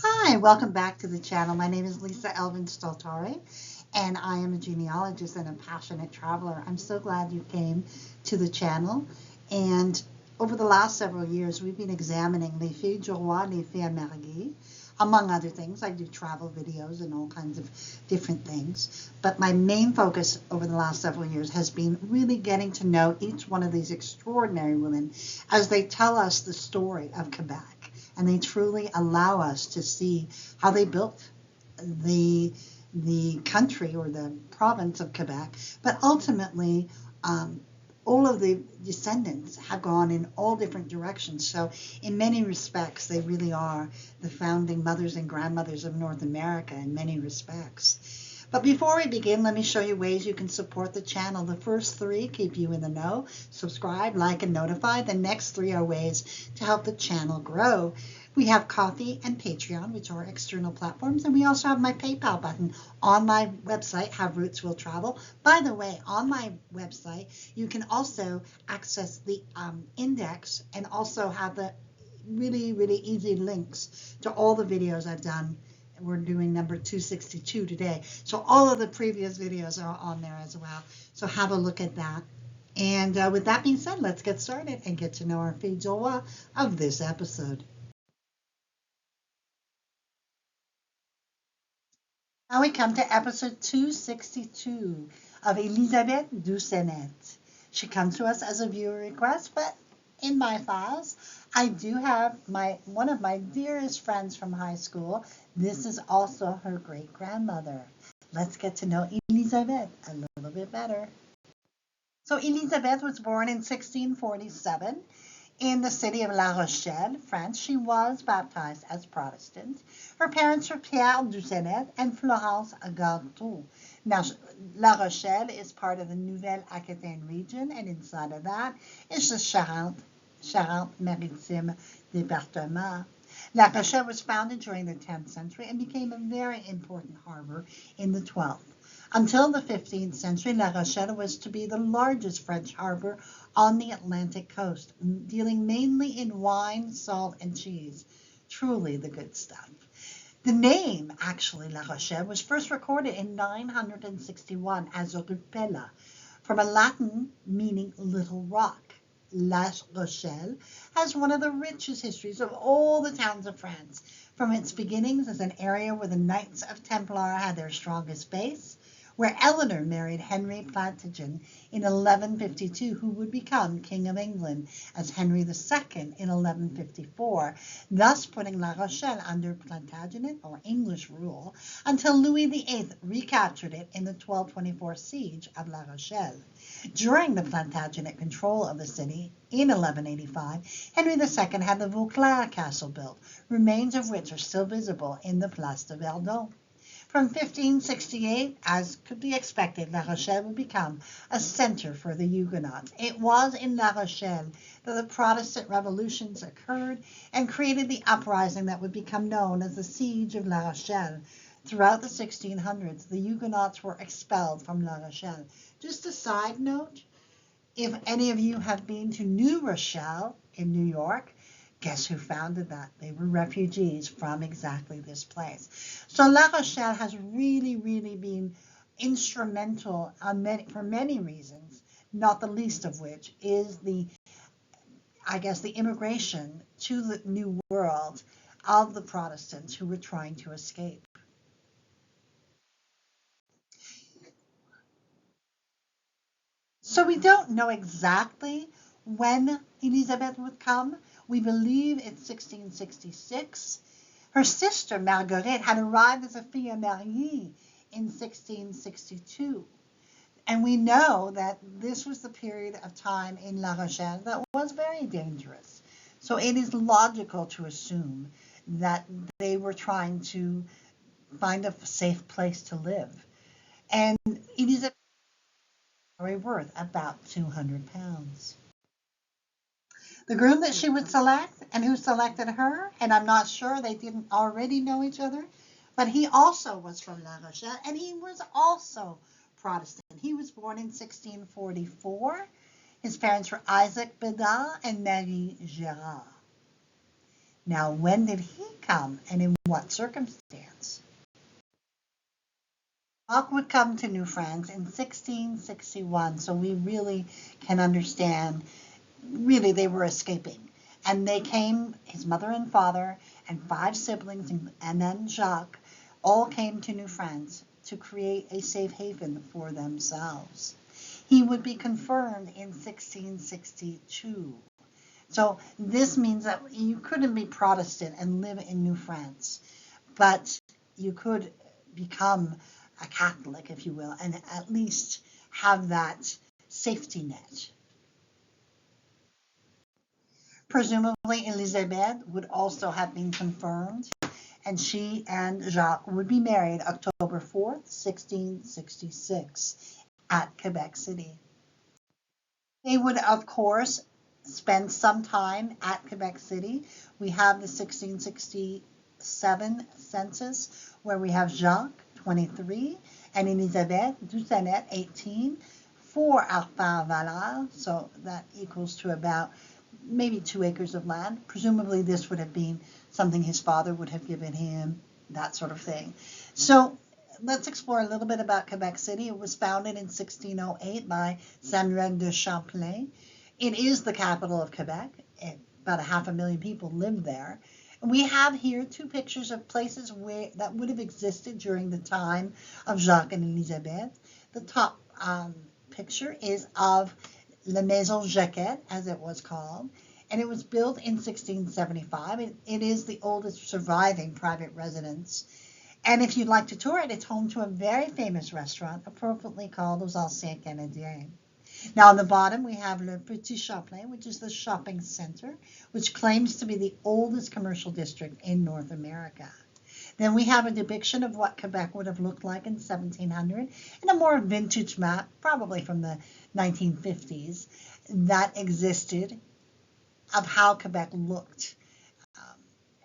Hi, welcome back to the channel. My name is Lisa Elvin Staltari, and I am a genealogist and a passionate traveler. I'm so glad you came to the channel. And over the last several years, we've been examining les filles du roi, les filles mariées, among other things. I do travel videos and all kinds of different things. But my main focus over the last several years has been really getting to know each one of these extraordinary women as they tell us the story of Quebec. And they truly allow us to see how they built the country or the province of Quebec. But ultimately, all of the descendants have gone in all different directions. So in many respects, they really are the founding mothers and grandmothers of North America in many respects. But before we begin, let me show you ways you can support the channel. The first three keep you in the know: subscribe, like, and notify. The next three are ways to help the channel grow. We have Coffee and Patreon, which are external platforms, and we also have my PayPal button on my website, How Roots Will Travel. By the way, on my website, you can also access the index and also have the really, really easy links to all the videos I've done. We're doing number 262 today. So all of the previous videos are on there as well. So have a look at that. And with that being said, let's get started and get to know our filles du roi of this episode. Now we come to episode 262 of Elisabeth Doucinet. She comes to us as a viewer request, but in my files, I do have one of my dearest friends from high school. This is also her great grandmother. Let's get to know Elisabeth a little bit better. So Elisabeth was born in 1647 in the city of La Rochelle, France. She was baptized as Protestant. Her parents were Pierre Doucinet and Florence Gartou. Now, La Rochelle is part of the Nouvelle-Aquitaine region, and inside of that is the Charente-Maritime département. La Rochelle was founded during the 10th century and became a very important harbor in the 12th. Until the 15th century, La Rochelle was to be the largest French harbor on the Atlantic coast, dealing mainly in wine, salt, and cheese. Truly the good stuff. The name, actually, La Rochelle, was first recorded in 961 as Rupella, from a Latin meaning little rock. La Rochelle has one of the richest histories of all the towns of France, from its beginnings as an area where the Knights of Templar had their strongest base, where Eleanor married Henry Plantagenet in 1152, who would become King of England as Henry II in 1154, thus putting La Rochelle under Plantagenet or English rule until Louis VIII recaptured it in the 1224 siege of La Rochelle. During the Plantagenet control of the city in 1185, Henry II had the Vauclair castle built, remains of which are still visible in the Place de Verdun. From 1568, as could be expected, La Rochelle would become a center for the Huguenots. It was in La Rochelle that the Protestant revolutions occurred and created the uprising that would become known as the Siege of La Rochelle. Throughout the 1600s, the Huguenots were expelled from La Rochelle. Just a side note, if any of you have been to New Rochelle in New York, guess who founded that? They were refugees from exactly this place. So La Rochelle has really, really been instrumental for many reasons, not the least of which is the immigration to the New World of the Protestants who were trying to escape. So we don't know exactly when Elisabeth would come. We believe it's 1666. Her sister Marguerite had arrived as a fille mariée in 1662. And we know that this was the period of time in La Rochelle that was very dangerous. So it is logical to assume that they were trying to find a safe place to live. And Elisabeth was worth about 200 pounds. The groom that she would select and who selected her, and I'm not sure they didn't already know each other, but he also was from La Rochelle and he was also Protestant. He was born in 1644. His parents were Isaac Bedard and Marie Gérard. Now, when did he come and in what circumstance? Jacques would come to New France in 1661, so we really can understand, really, they were escaping. And they came, his mother and father, and 5 siblings, and then Jacques, all came to New France to create a safe haven for themselves. He would be confirmed in 1662. So this means that you couldn't be Protestant and live in New France, but you could become a Catholic, if you will, and at least have that safety net. Presumably, Elisabeth would also have been confirmed, and she and Jacques would be married October 4th, 1666, at Quebec City. They would, of course, spend some time at Quebec City. We have the 1667 census, where we have Jacques, 23, and Elisabeth, Doucinet, 18, for Arpin-Valard, so that equals to about maybe 2 acres of land. Presumably this would have been something his father would have given him, that sort of thing. So let's explore a little bit about Quebec City. It was founded in 1608 by Samuel de Champlain. It is the capital of Quebec. About 500,000 people live there. And we have here 2 pictures of places that would have existed during the time of Jacques and Elisabeth. The top picture is of La Maison Jacquet, as it was called, and it was built in 1675. It is the oldest surviving private residence. And if you'd like to tour it, it's home to a very famous restaurant, appropriately called Aux Anciens Canadiens. Now on the bottom we have Le Petit Champlain, which is the shopping center, which claims to be the oldest commercial district in North America. Then we have a depiction of what Quebec would have looked like in 1700 and a more vintage map, probably from the 1950s, that existed of how Quebec looked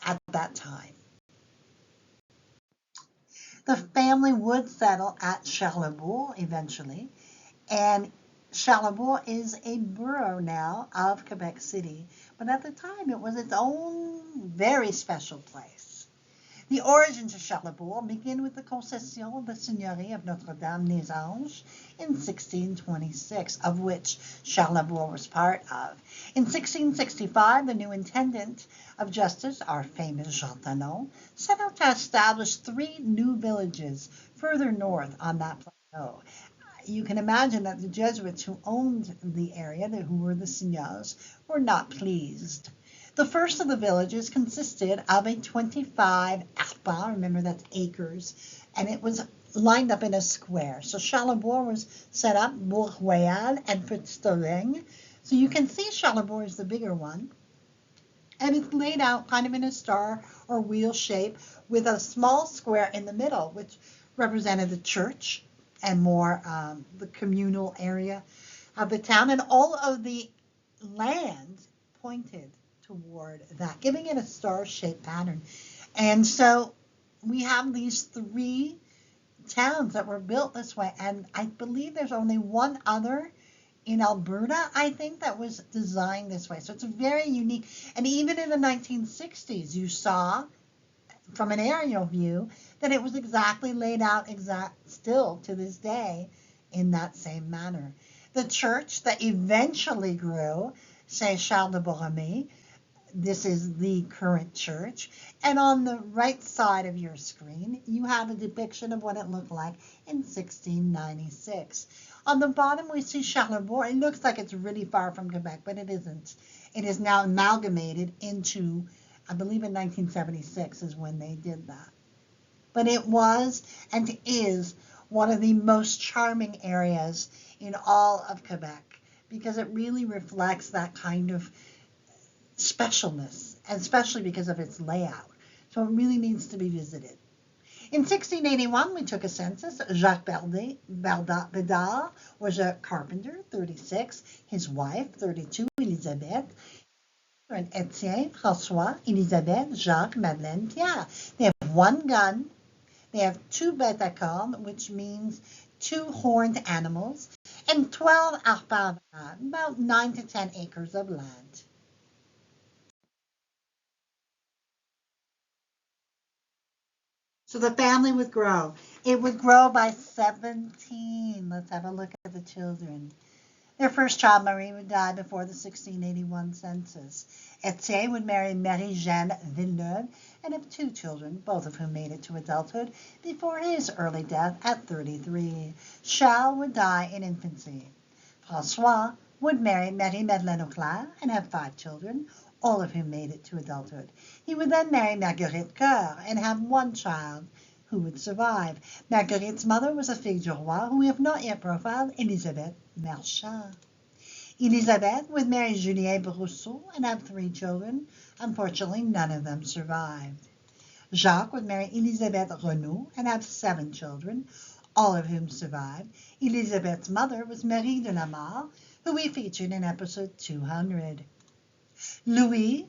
at that time. The family would settle at Charlebourg eventually, and Charlebourg is a borough now of Quebec City, but at the time it was its own very special place. The origins of Charlebourg begin with the concession of the Seigneurie of Notre-Dame-des-Anges in 1626, of which Charlebourg was part of. In 1665, the new intendant of justice, our famous Jean Talon, set out to establish 3 new villages further north on that plateau. You can imagine that the Jesuits who owned the area, who were the seigneurs, were not pleased. The first of the villages consisted of a 25 arpents, remember that's acres, and it was lined up in a square. So Charlebourg was set up, Bourg Royal and Petit-Stoleng. So you can see Charlebourg is the bigger one. And it's laid out kind of in a star or wheel shape with a small square in the middle, which represented the church and more the communal area of the town. And all of the land pointed toward that, giving it a star-shaped pattern. And so we have these 3 towns that were built this way, and I believe there's only one other in Alberta, I think, that was designed this way. So it's very unique. And even in the 1960s, you saw from an aerial view that it was exactly laid out still to this day in that same manner. The church that eventually grew, Saint Charles de Borromée, this is the current church. And on the right side of your screen, you have a depiction of what it looked like in 1696. On the bottom, we see Charlebourg. It looks like it's really far from Quebec, but it isn't. It is now amalgamated into, I believe in 1976 is when they did that. But it was and is one of the most charming areas in all of Quebec because it really reflects that kind of specialness, especially because of its layout. So it really needs to be visited. In 1681, we took a census. Jacques Bedard was a carpenter, 36. His wife, 32, Elisabeth. And Etienne, François, Elisabeth, Jacques, Madeleine, Pierre. They have 1 gun. They have 2 bêtes à cornes, which means 2 horned animals, and 12 arpents, about 9 to 10 acres of land. So the family would grow. It would grow by 17. Let's have a look at the children. Their first child, Marie, would die before the 1681 census. Etienne would marry Marie-Jeanne Villeneuve and have two children, both of whom made it to adulthood before his early death at 33. Charles would die in infancy. François would marry Marie-Madeleine Auclair and have five children, all of whom made it to adulthood. He would then marry Marguerite Coeur and have one child who would survive. Marguerite's mother was a fille du roi who we have not yet profiled, Elisabeth Marchand. Elisabeth would marry Julien Brousseau and have three children. Unfortunately, none of them survived. Jacques would marry Elisabeth Renaud and have seven children, all of whom survived. Elisabeth's mother was Marie de la Mare, who we featured in episode 200. Louis,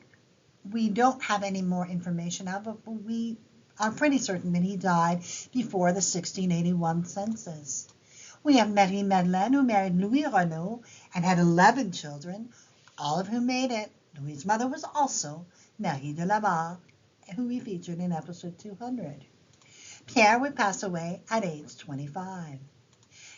we don't have any more information of, but we are pretty certain that he died before the 1681 census. We have Marie-Madeleine, who married Louis Renaud and had 11 children, all of whom made it. Louis's mother was also Marie de la Mare, who we featured in episode 200. Pierre would pass away at age 25.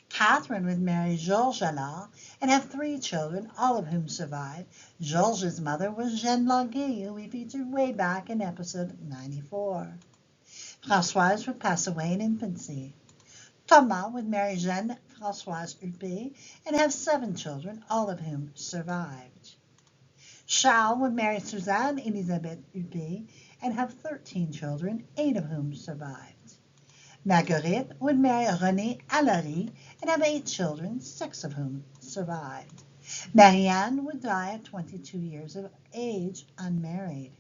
Catherine would marry Georges Allard and have three children, all of whom survived. Georges' mother was Jeanne Languet, who we featured way back in episode 94. Françoise would pass away in infancy. Thomas would marry Jeanne Françoise Huppé and have seven children, all of whom survived. Charles would marry Suzanne Elisabeth Huppé and have 13 children, 8 of whom survived. Marguerite would marry René Allary and have 8 children, 6 of whom survived. Marianne would die at 22 years of age, unmarried.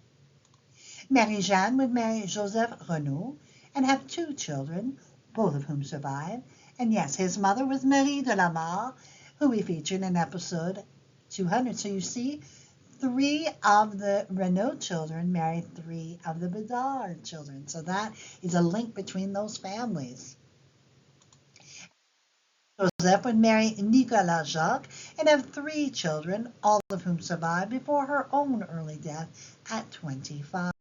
Marie-Jeanne would marry Joseph Renaud and have 2 children, both of whom survived. And yes, his mother was Marie de la Mare, who we featured in episode 200. So you see, 3 of the Renaud children married 3 of the Bedard children. So that is a link between those families. Joseph would marry Nicolas Jacques and have 3 children, all of whom survived before her own early death at 25.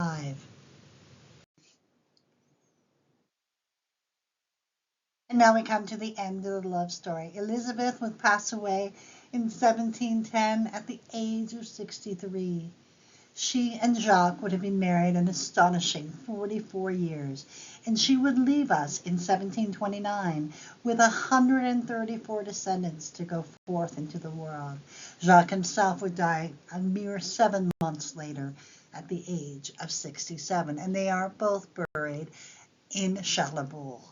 And now we come to the end of the love story. Elisabeth would pass away in 1710 at the age of 63. She and Jacques would have been married an astonishing 44 years, and she would leave us in 1729 with 134 descendants to go forth into the world. Jacques himself would die a mere 7 months later at the age of 67, and they are both buried in Charlebourg.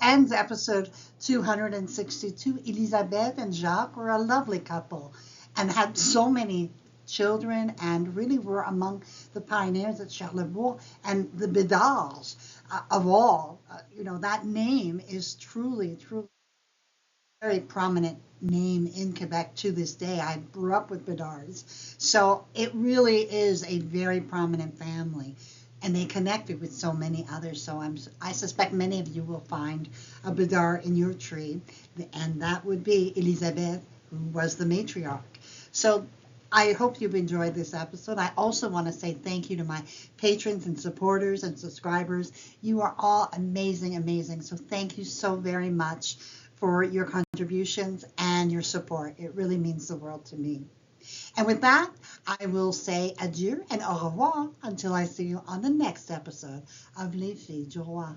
Ends episode 262. Elisabeth and Jacques were a lovely couple and had so many children and really were among the pioneers at Charlebourg and the Bedards of all. That name is truly, truly a very prominent name in Quebec to this day. I grew up with Bedards. So it really is a very prominent family and they connected with so many others. So I suspect many of you will find a Bedard in your tree, and that would be Elisabeth, who was the matriarch. So I hope you've enjoyed this episode. I also want to say thank you to my patrons and supporters and subscribers. You are all amazing, amazing. So thank you so very much for your contributions and your support. It really means the world to me. And with that, I will say adieu and au revoir until I see you on the next episode of Les Filles du Roi.